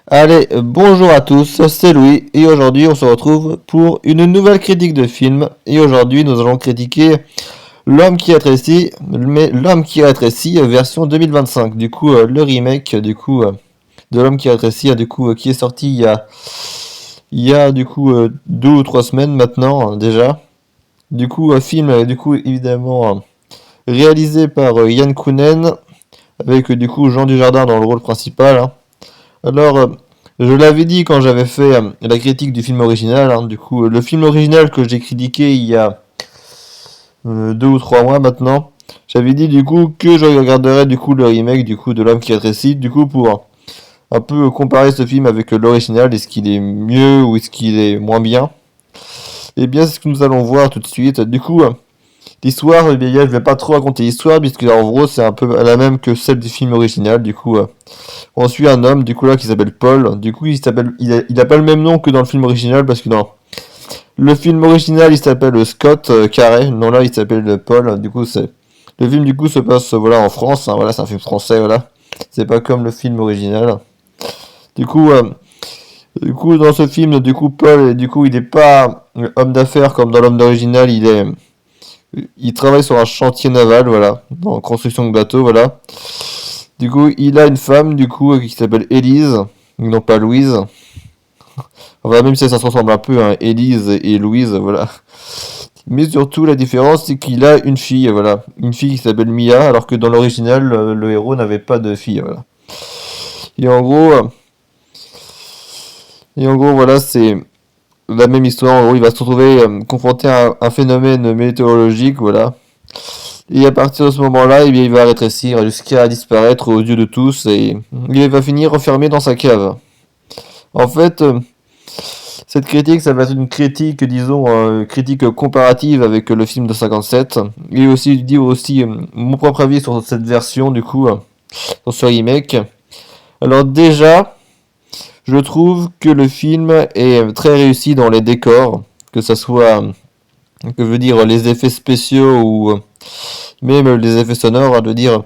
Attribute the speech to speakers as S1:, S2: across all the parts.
S1: Allez, bonjour à tous, c'est Louis et aujourd'hui on se retrouve pour une nouvelle critique de film et aujourd'hui nous allons critiquer L'homme qui rétrécit, mais L'homme qui rétrécit version 2025. Du coup, le remake de L'homme qui rétrécit, qui est sorti il y a 2 ou 3 semaines maintenant déjà. Film évidemment réalisé par Yann Kounen avec Jean Dujardin dans le rôle principal, hein. Alors, je l'avais dit quand j'avais fait la critique du film original, hein. Le film original que j'ai critiqué il y a 2 ou 3 mois maintenant, j'avais dit que je regarderais le remake de L'homme qui rétrécit, pour un peu comparer ce film avec l'original, est-ce qu'il est mieux ou est-ce qu'il est moins bien. Et bien, c'est ce que nous allons voir tout de suite. L'histoire, eh bien, je vais pas trop raconter l'histoire, puisque en gros, c'est un peu la même que celle du film original. On suit un homme, qui s'appelle Paul. Il a pas le même nom que dans le film original, parce que dans le film original, il s'appelle Scott Carey. Non, là, il s'appelle Paul. Le film, se passe, en France, hein. Voilà, c'est un film français, voilà. C'est pas comme le film original. Du coup, euh, dans ce film, Paul, il est pas homme d'affaires comme dans l'homme d'original. Il travaille sur un chantier naval, voilà, en construction de bateaux, voilà. Il a une femme, qui s'appelle Élise, non pas Louise. Enfin, même si ça se ressemble un peu, hein, Élise et Louise, voilà. Mais surtout, la différence, c'est qu'il a une fille, voilà. Une fille qui s'appelle Mia, alors que dans l'original, le héros n'avait pas de fille, voilà. Et en gros, euh, voilà, c'est la même histoire. En gros, il va se retrouver confronté à un phénomène météorologique, voilà. Et à partir de ce moment-là, eh bien, il va rétrécir jusqu'à disparaître aux yeux de tous et il va finir enfermé dans sa cave. En fait, cette critique, ça va être une critique, disons, critique comparative avec le film de 57. Et aussi dire aussi mon propre avis sur cette version, sur ce remake. Alors déjà, je trouve que le film est très réussi dans les décors, que ça soit, que veut dire, les effets spéciaux ou même les effets sonores, hein, de dire,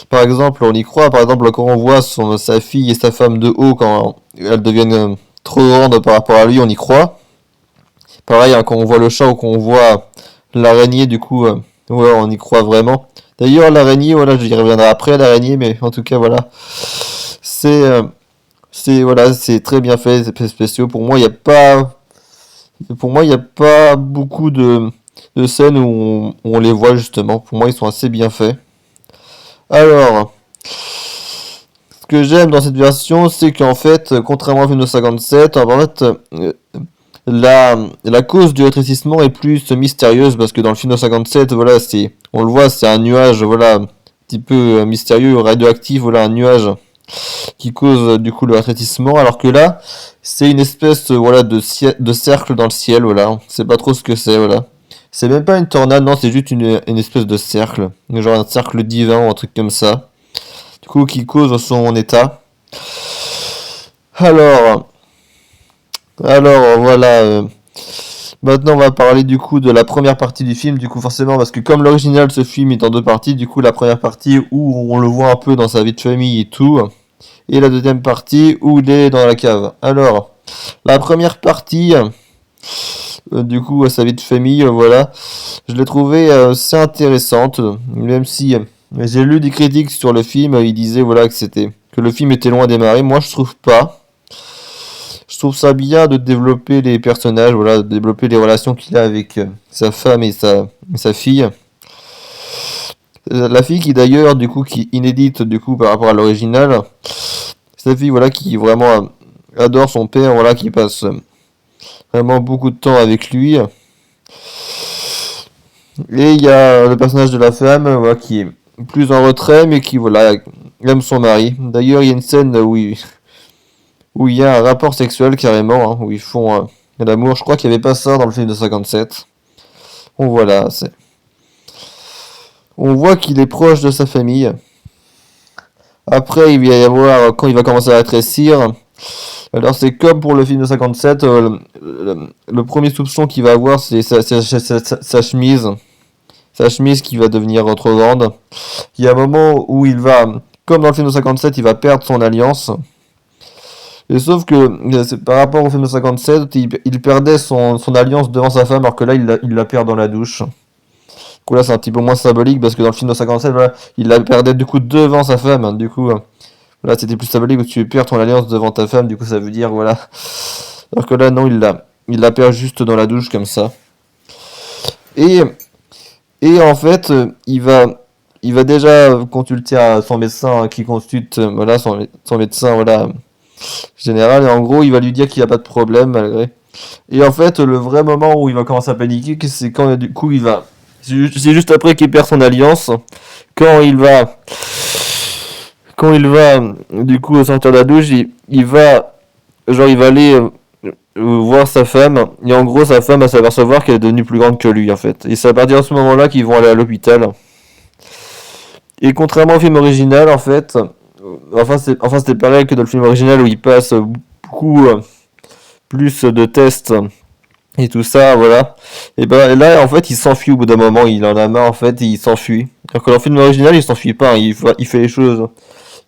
S1: par exemple, on y croit, par exemple, quand on voit sa fille et sa femme de haut, quand elles deviennent trop grandes par rapport à lui, on y croit. Pareil, hein, quand on voit le chat ou qu'on voit l'araignée, ouais, on y croit vraiment. D'ailleurs, l'araignée, voilà, j'y reviendrai après, l'araignée, mais en tout cas, voilà, c'est, euh, voilà, c'est très bien fait, ces effets spéciaux. Pour moi, il y a pas beaucoup de scènes où on les voit justement. Pour moi, ils sont assez bien faits. Alors, ce que j'aime dans cette version, c'est qu'en fait, contrairement au film de 57, en fait, la cause du rétrécissement est plus mystérieuse parce que dans le film de 57, voilà, on le voit, c'est un nuage, voilà, un petit peu mystérieux, radioactif, voilà, un nuage qui cause le rétrécissement, alors que là, c'est une espèce, voilà, de cercle dans le ciel, voilà, on sait pas trop ce que c'est, voilà. C'est même pas une tornade, non, c'est juste une espèce de cercle, genre un cercle divin ou un truc comme ça, qui cause son état. Alors, voilà. Maintenant, on va parler de la première partie du film. Forcément, parce que comme l'original, ce film est en 2 parties. La première partie où on le voit un peu dans sa vie de famille et tout, et la deuxième partie où il est dans la cave. Alors, la première partie, sa vie de famille, voilà, je l'ai trouvée assez intéressante, même si j'ai lu des critiques sur le film, ils disaient voilà que le film était loin de démarrer. Moi, je trouve pas. Je trouve ça bien de développer les personnages, voilà, de développer les relations qu'il a avec sa femme et sa fille. La fille qui d'ailleurs, qui est inédite, par rapport à l'original. Sa fille, voilà, qui vraiment adore son père, voilà, qui passe vraiment beaucoup de temps avec lui. Et il y a le personnage de la femme, voilà, qui est plus en retrait, mais qui, voilà, aime son mari. D'ailleurs, il y a une scène où il y a un rapport sexuel carrément, hein, où ils font l'amour. Je crois qu'il n'y avait pas ça dans le film de 57. Bon, voilà, on voit qu'il est proche de sa famille. Après, il va y avoir, quand il va commencer à rétrécir, alors c'est comme pour le film de 57, le premier soupçon qu'il va avoir, c'est sa chemise. Sa chemise qui va devenir trop grande. Il y a un moment où il va, comme dans le film de 57, il va perdre son alliance. Et sauf que par rapport au film de 57, il perdait son alliance devant sa femme, alors que là, il la perd dans la douche. Du coup, là, c'est un petit peu moins symbolique, parce que dans le film de 57, voilà, il la perdait du coup devant sa femme. Hein. Du coup, voilà, c'était plus symbolique, où tu perds ton alliance devant ta femme, du coup, ça veut dire, voilà. Alors que là, non, il la perd juste dans la douche, comme ça. Et, et en fait, il va déjà consulter son médecin qui consulte, voilà, son médecin, voilà, général, et en gros, il va lui dire qu'il n'y a pas de problème, malgré. Et en fait, le vrai moment où il va commencer à paniquer, c'est quand du coup il va. C'est juste après qu'il perd son alliance. Quand il va. Quand il va du coup sortir de la douche, il va. Genre, il va aller voir sa femme. Et en gros, sa femme va s'apercevoir qu'elle est devenue plus grande que lui en fait. Et c'est à partir de ce moment-là qu'ils vont aller à l'hôpital. Et contrairement au film original, en fait. C'était pareil que dans le film original où il passe beaucoup plus de tests et tout ça, voilà. Et ben là, en fait, il s'enfuit au bout d'un moment, il en a marre, en fait, et il s'enfuit. Alors que dans le film original, il s'enfuit pas, hein, il fait les choses.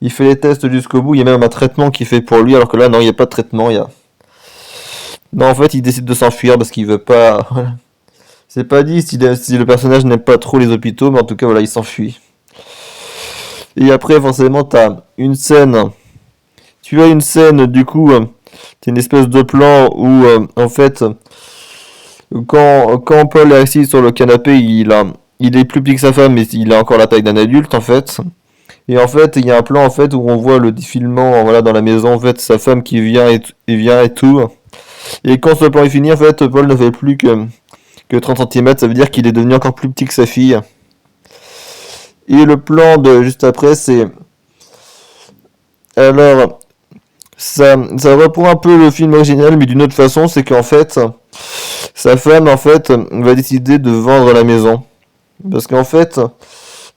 S1: Il fait les tests jusqu'au bout, il y a même un traitement qu'il fait pour lui, alors que là, non, il n'y a pas de traitement, il y a... Non, en fait, il décide de s'enfuir parce qu'il veut pas... Voilà. C'est pas dit si le personnage n'aime pas trop les hôpitaux, mais en tout cas, voilà, il s'enfuit. Et après, forcément, Tu as une scène, du coup, c'est une espèce de plan où, en fait... Quand Paul est assis sur le canapé, il est plus petit que sa femme, mais il a encore la taille d'un adulte en fait. Et en fait, il y a un plan en fait où on voit le défilement, voilà, dans la maison, en fait, sa femme qui vient et tout. Et quand ce plan est fini, en fait, Paul ne fait plus que 30 cm, ça veut dire qu'il est devenu encore plus petit que sa fille. Et le plan de juste après, c'est alors ça reprend un peu le film original, mais d'une autre façon, c'est qu'en fait, sa femme en fait va décider de vendre la maison. Parce qu'en fait,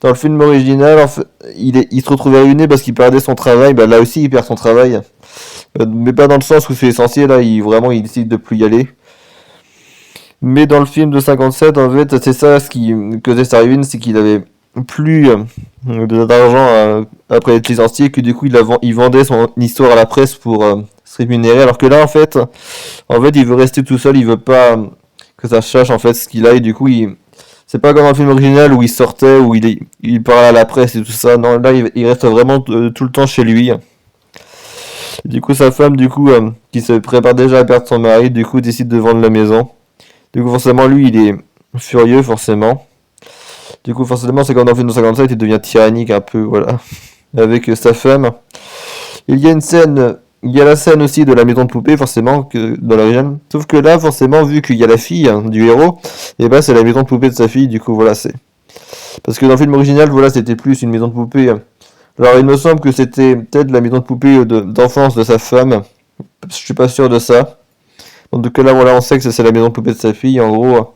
S1: dans le film original, en fait, il se retrouvait ruiné parce qu'il perdait son travail. Bah, là aussi, il perd son travail. Mais pas dans le sens où c'est essentiel. Là, il décide de plus y aller. Mais dans le film de 57, en fait, c'est ça ce qui causait sa ruine, c'est qu'il avait plus d'argent après être licencié, que du coup, il vendait son histoire à la presse pour se rémunérer. Alors que là, en fait, il veut rester tout seul. Il veut pas que ça sache en fait ce qu'il a. Et du coup, c'est pas comme un film original où il sortait, où il parlait à la presse et tout ça. Non, là, il reste vraiment tout le temps chez lui. Du coup, sa femme, du coup, qui se prépare déjà à perdre son mari, du coup, décide de vendre la maison. Du coup, forcément, lui, il est furieux, forcément. Du coup, forcément, c'est comme dans le film de 57, il devient tyrannique un peu, voilà, avec sa femme. Il y a la scène aussi de la maison de poupée, forcément, que dans l'original. Sauf que là, forcément, vu qu'il y a la fille du héros, et bah c'est la maison de poupée de sa fille, du coup, voilà, c'est. Parce que dans le film original, voilà, c'était plus une maison de poupée. Alors, il me semble que c'était peut-être la maison de poupée d'enfance de sa femme. Je suis pas sûr de ça. En tout cas, là, voilà, on sait que c'est la maison de poupée de sa fille. En gros,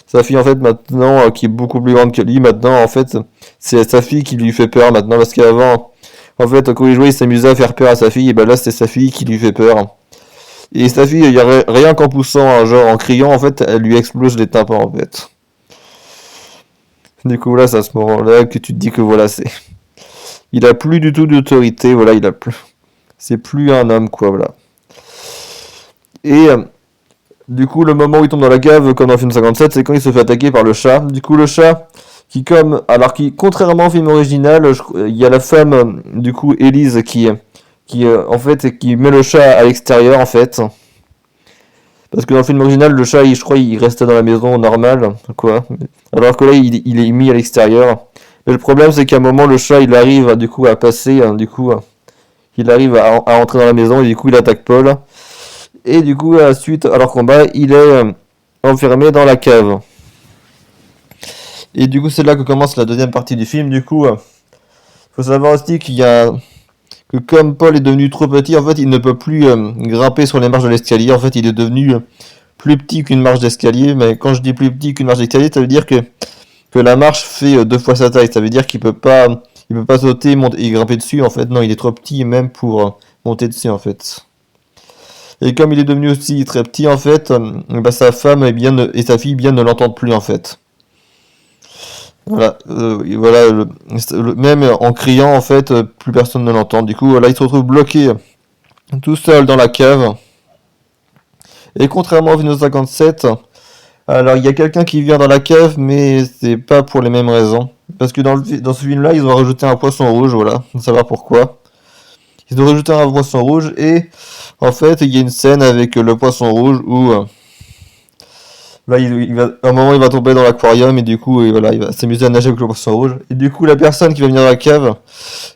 S1: sa fille, en fait, maintenant, qui est beaucoup plus grande que lui, maintenant, en fait, c'est sa fille qui lui fait peur maintenant. Parce qu'avant, en fait, quand il jouait, il s'amusait à faire peur à sa fille. Et ben là, c'est sa fille qui lui fait peur. Et sa fille, il y a rien qu'en poussant, genre en criant, en fait, elle lui explose les tympans, en fait. Du coup, là, c'est à ce moment-là que tu te dis que voilà, il a plus du tout d'autorité, voilà, il a plus. C'est plus un homme, quoi, voilà. Et du coup, le moment où il tombe dans la cave, comme dans le film 57, c'est quand il se fait attaquer par le chat. Du coup, le chat, contrairement au film original, il y a la femme, du coup, Elise, en fait, qui met le chat à l'extérieur, en fait. Parce que dans le film original, le chat, je crois, il restait dans la maison normale, quoi. Alors que là, il est mis à l'extérieur. Mais le problème, c'est qu'à un moment, le chat, il arrive, du coup, à passer, il arrive à entrer dans la maison, et du coup, il attaque Paul. Et du coup, suite à leur combat, il est enfermé dans la cave. Et du coup, c'est là que commence la deuxième partie du film. Du coup, faut savoir aussi que comme Paul est devenu trop petit, en fait, il ne peut plus grimper sur les marches de l'escalier. En fait, il est devenu plus petit qu'une marche d'escalier. Mais quand je dis plus petit qu'une marche d'escalier, ça veut dire que la marche fait 2 fois sa taille. Ça veut dire il peut pas sauter monter, et grimper dessus. En fait, non, il est trop petit même pour monter dessus, en fait. Et comme il est devenu aussi très petit, en fait, bah, sa femme et sa fille bien ne l'entendent plus, en fait. Voilà, voilà même en criant, en fait, plus personne ne l'entend. Du coup, là, il se retrouve bloqué tout seul dans la cave. Et contrairement au film de 57, alors il y a quelqu'un qui vient dans la cave, mais c'est pas pour les mêmes raisons. Parce que dans ce film-là, ils ont rajouté un poisson rouge, voilà, on savoir pourquoi. Ils ont rajouté un poisson rouge et en fait, il y a une scène avec le poisson rouge où là, à un moment, il va tomber dans l'aquarium et du coup, voilà, il va s'amuser à nager avec le poisson rouge. Et du coup, la personne qui va venir dans la cave,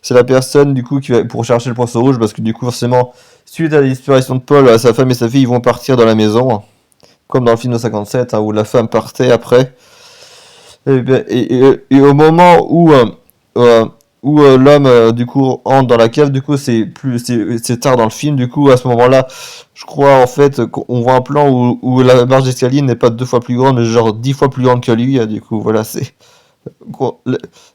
S1: c'est la personne du coup qui va pour chercher le poisson rouge parce que du coup, forcément, suite à la disparition de Paul, sa femme et sa fille ils vont partir dans la maison, comme dans le film de 57 hein, où la femme partait après. Et au moment euh, où l'homme du coup entre dans la cave, du coup c'est tard dans le film, du coup à ce moment-là, je crois en fait qu'on voit un plan où la marche d'escalier n'est pas 2 fois plus grande, mais genre 10 fois plus grande que lui, du coup voilà c'est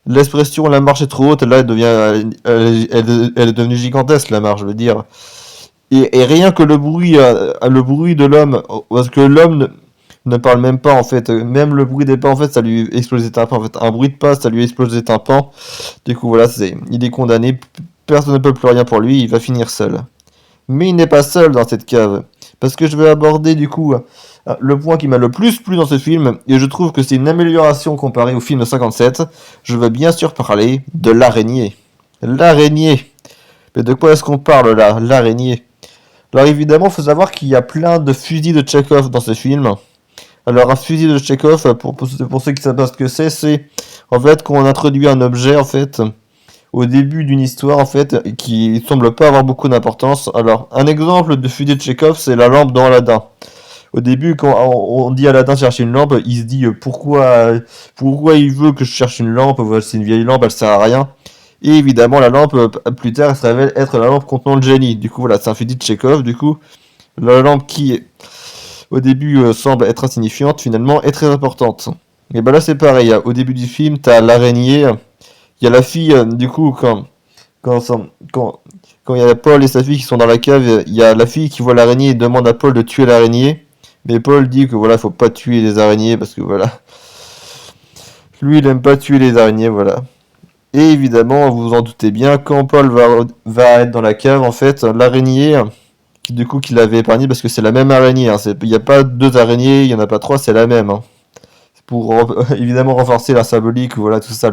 S1: l'expression la marche est trop haute, là elle devient elle est devenue gigantesque la marche, je veux dire. Et rien que le bruit de l'homme, parce que l'homme ne parle même pas en fait, même le bruit des pas en fait, ça lui explose les tympans en fait, un bruit de pas, ça lui explose les tympans. Du coup voilà, il est condamné, personne ne peut plus rien pour lui, il va finir seul. Mais il n'est pas seul dans cette cave, parce que je vais aborder du coup le point qui m'a le plus plu dans ce film, et je trouve que c'est une amélioration comparée au film de 57. Je veux bien sûr parler de l'araignée. L'araignée. Mais de quoi est-ce qu'on parle là, l'araignée? Alors évidemment, il faut savoir qu'il y a plein de fusils de Tchekhov dans ce film. Alors un fusil de Tchekhov, pour ceux qui savent pas ce que c'est en fait qu'on introduit un objet en fait au début d'une histoire en fait qui semble pas avoir beaucoup d'importance. Alors un exemple de fusil de Tchekhov, c'est la lampe dans Aladdin. Au début, quand on dit à Aladdin de chercher une lampe, il se dit pourquoi il veut que je cherche une lampe, voilà, c'est une vieille lampe, elle sert à rien. Et évidemment, la lampe, plus tard, elle se révèle être la lampe contenant le génie. Du coup, voilà, c'est un fusil de Tchekhov. Du coup, la lampe qui, au début, semble être insignifiante, finalement, est très importante. Et ben là, c'est pareil. Au début du film, t'as l'araignée. Il y a la fille, du coup, quand, quand, quand il y a Paul et sa fille qui sont dans la cave, il y a la fille qui voit l'araignée et demande à Paul de tuer l'araignée. Mais Paul dit que voilà, faut pas tuer les araignées parce que voilà, lui il aime pas tuer les araignées, voilà. Et évidemment, vous vous en doutez bien, quand Paul va être dans la cave, en fait, l'araignée, du coup, qu'il avait épargné, parce que c'est la même araignée, hein, il n'y a pas 2 araignées, il n'y en a pas 3, c'est la même. Hein. Pour évidemment renforcer la symbolique, voilà, tout ça.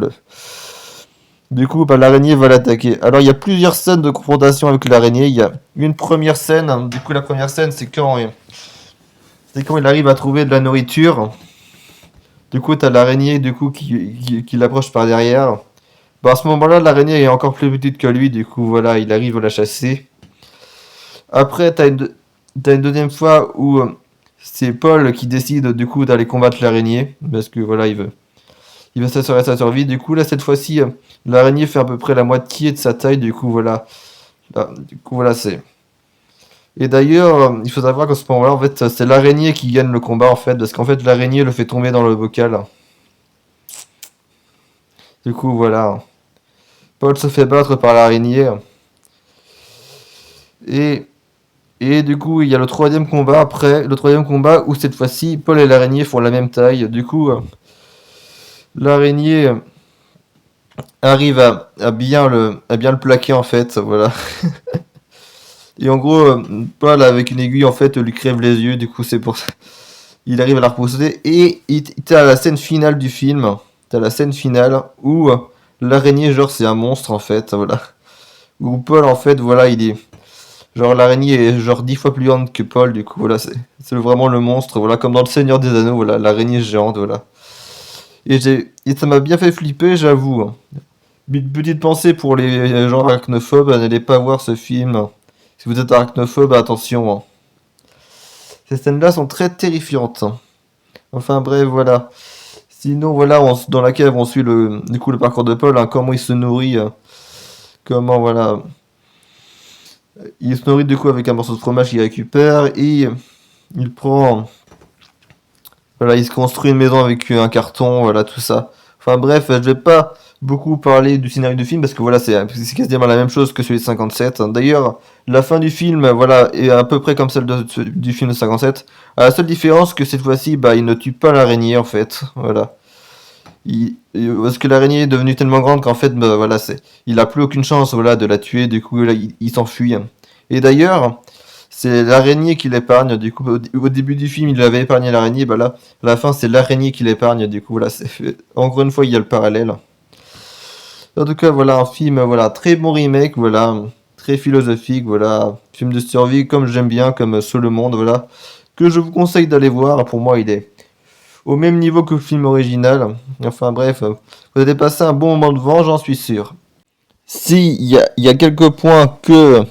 S1: Du coup, bah, l'araignée va l'attaquer. Alors, il y a plusieurs scènes de confrontation avec l'araignée. Il y a une première scène, hein, du coup, la première scène, c'est quand il arrive à trouver de la nourriture. Du coup, t'as l'araignée, du coup, qui l'approche par derrière. Bah, à ce moment-là, l'araignée est encore plus petite que lui, du coup, voilà, il arrive à la chasser. Après, t'as une deuxième fois où c'est Paul qui décide, du coup, d'aller combattre l'araignée, parce que, voilà, il veut s'assurer sa survie. Du coup, là, cette fois-ci, l'araignée fait à peu près la moitié de sa taille, du coup, voilà. Là, du coup, voilà, c'est... Et d'ailleurs, il faut savoir qu'à ce moment-là, en fait, c'est l'araignée qui gagne le combat, en fait, parce qu'en fait, l'araignée le fait tomber dans le bocal. Du coup, voilà. Paul se fait battre par l'araignée. Et, et du coup, il y a le troisième combat après. Le troisième combat où cette fois-ci, Paul et l'araignée font la même taille. Du coup, l'araignée arrive à bien le plaquer en fait. Voilà. Et en gros, Paul avec une aiguille en fait lui crève les yeux. Du coup, c'est pour ça. Il arrive à la repousser. Et t'as la scène finale du film. T'as la scène finale où l'araignée, genre, c'est un monstre en fait. Voilà. Où Paul en fait, voilà, il est. Genre l'araignée est genre 10 fois plus grande que Paul, du coup voilà, c'est vraiment le monstre, voilà, comme dans le Seigneur des Anneaux, voilà, l'araignée géante, voilà. Et ça m'a bien fait flipper, j'avoue. Hein. Une petite pensée pour les gens arachnophobes, n'allez pas voir ce film. Si vous êtes arachnophobe, attention. Hein. Ces scènes-là sont très terrifiantes. Hein. Enfin bref, voilà. Sinon, voilà, dans la cave, on suit du coup le parcours de Paul, hein, comment il se nourrit, comment, voilà, il se nourrit du coup avec un morceau de fromage qu'il récupère et il prend. Voilà, il se construit une maison avec un carton, voilà, tout ça. Enfin bref, je vais pas beaucoup parler du scénario du film parce que voilà, c'est quasiment la même chose que celui de 57. D'ailleurs, la fin du film, voilà, est à peu près comme celle du film de 57. À la seule différence que cette fois-ci, bah, il ne tue pas l'araignée en fait. Voilà. Parce que l'araignée est devenue tellement grande qu'en fait, bah, voilà, il a plus aucune chance, voilà, de la tuer. Du coup, là, il s'enfuit. Et d'ailleurs, c'est l'araignée qui l'épargne. Du coup, au début du film, il avait épargné l'araignée. Bah là, à la fin, c'est l'araignée qui l'épargne. Du coup, voilà, encore une fois, il y a le parallèle. En tout cas, voilà un film, voilà, très bon remake, voilà, très philosophique, voilà, film de survie comme j'aime bien, comme Seul le monde, voilà, que je vous conseille d'aller voir. Pour moi, il est au même niveau que le film original. Enfin bref, vous allez passer un bon moment devant, j'en suis sûr. Si, il y a quelques points que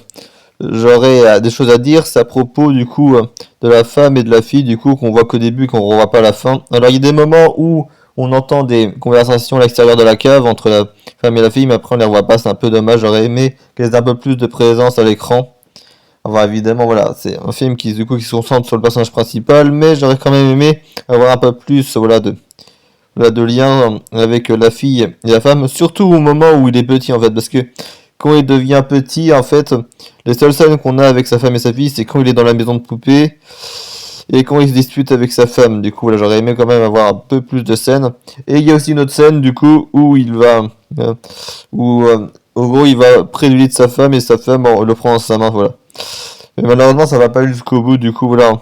S1: j'aurais des choses à dire, c'est à propos du coup de la femme et de la fille, du coup qu'on voit qu'au début, qu'on ne revoit pas à la fin. Alors il y a des moments où on entend des conversations à l'extérieur de la cave entre la femme et la fille, mais après on les revoit pas, c'est un peu dommage, j'aurais aimé qu'elles aient un peu plus de présence à l'écran. Enfin évidemment voilà, c'est un film qui du coup qui se concentre sur le personnage principal, mais j'aurais quand même aimé avoir un peu plus voilà, de lien avec la fille et la femme, surtout au moment où il est petit en fait, parce que quand il devient petit, en fait, les seules scènes qu'on a avec sa femme et sa fille, c'est quand il est dans la maison de poupée et quand il se dispute avec sa femme. Du coup, là, j'aurais aimé quand même avoir un peu plus de scènes. Et il y a aussi une autre scène, du coup, où il va, euh, où, au gros, il va près du lit de sa femme et sa femme le prend dans sa main, voilà. Mais malheureusement, ça va pas jusqu'au bout, du coup, voilà.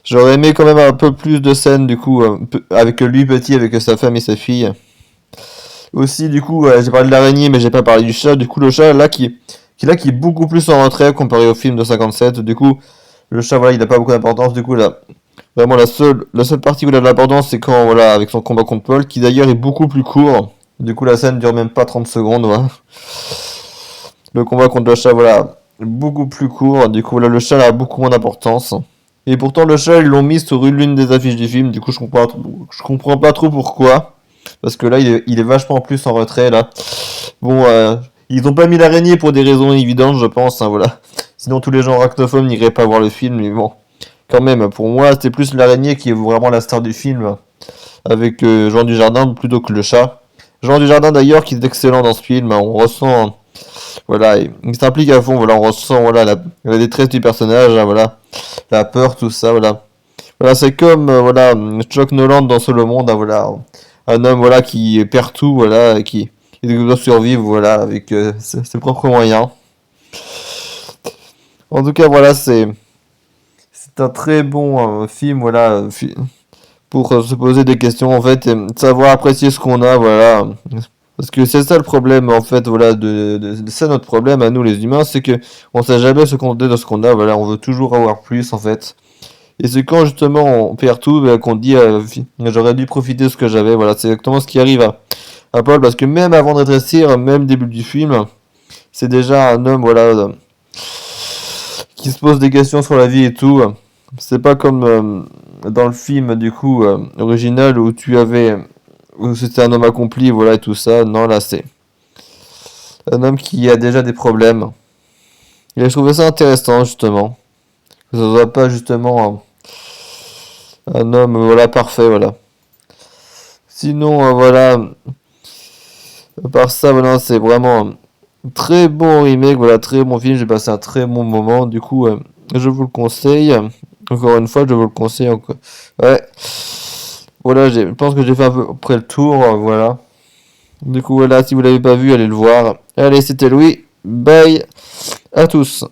S1: J'aurais aimé quand même un peu plus de scènes, du coup, avec lui petit, avec sa femme et sa fille. Aussi, du coup, j'ai parlé de l'araignée, mais j'ai pas parlé du chat. Du coup, le chat, là, qui est beaucoup plus en retrait comparé au film de 57. Du coup, le chat, voilà, il a pas beaucoup d'importance. Du coup, là, vraiment, la seule partie où il a de l'importance, c'est quand, voilà, avec son combat contre Paul, qui d'ailleurs est beaucoup plus court. Du coup, la scène dure même pas 30 secondes, voilà. Le combat contre le chat, voilà, beaucoup plus court. Du coup, là, le chat a beaucoup moins d'importance. Et pourtant, le chat, ils l'ont mis sur l'une des affiches du film. Du coup, je comprends pas trop pourquoi. Parce que là, il est vachement plus en retrait, là. Bon, ils ont pas mis l'araignée pour des raisons évidentes, je pense, hein, voilà. Sinon, tous les gens arachnophones n'iraient pas voir le film, mais bon. Quand même, pour moi, c'était plus l'araignée qui est vraiment la star du film, avec Jean Dujardin plutôt que le chat. Jean Dujardin, d'ailleurs, qui est excellent dans ce film, hein, on ressent, voilà, il s'implique à fond, voilà, on ressent, voilà, la détresse du personnage, hein, voilà, la peur, tout ça, voilà. Voilà, c'est comme voilà, Chuck Noland dans Seul le monde, hein, voilà, un homme voilà qui perd tout, voilà, qui doit survivre, voilà, avec ses propres moyens. En tout cas, voilà, c'est un très bon film, voilà, pour se poser des questions en fait, et savoir apprécier ce qu'on a, voilà. Parce que c'est ça le problème en fait, voilà, c'est ça notre problème à nous les humains, c'est que on sait jamais se contenter de ce qu'on a, voilà, on veut toujours avoir plus en fait. Et c'est quand justement on perd tout qu'on dit j'aurais dû profiter de ce que j'avais. Voilà, c'est exactement ce qui arrive à Paul parce que même avant de rétrécir, même début du film, c'est déjà un homme voilà qui se pose des questions sur la vie et tout. C'est pas comme dans le film du coup original où c'était un homme accompli voilà et tout ça. Non là c'est un homme qui a déjà des problèmes. Et je trouvais ça intéressant justement que ça soit pas justement un homme voilà parfait voilà. Sinon, voilà, à part ça, voilà, c'est vraiment un très bon remake, voilà, très bon film, j'ai passé un très bon moment, du coup, je vous le conseille, encore une fois, je vous le conseille encore. Ouais, voilà, je pense que j'ai fait à peu près le tour, voilà. Du coup, voilà, si vous l'avez pas vu, allez le voir. Allez, c'était Louis, bye à tous.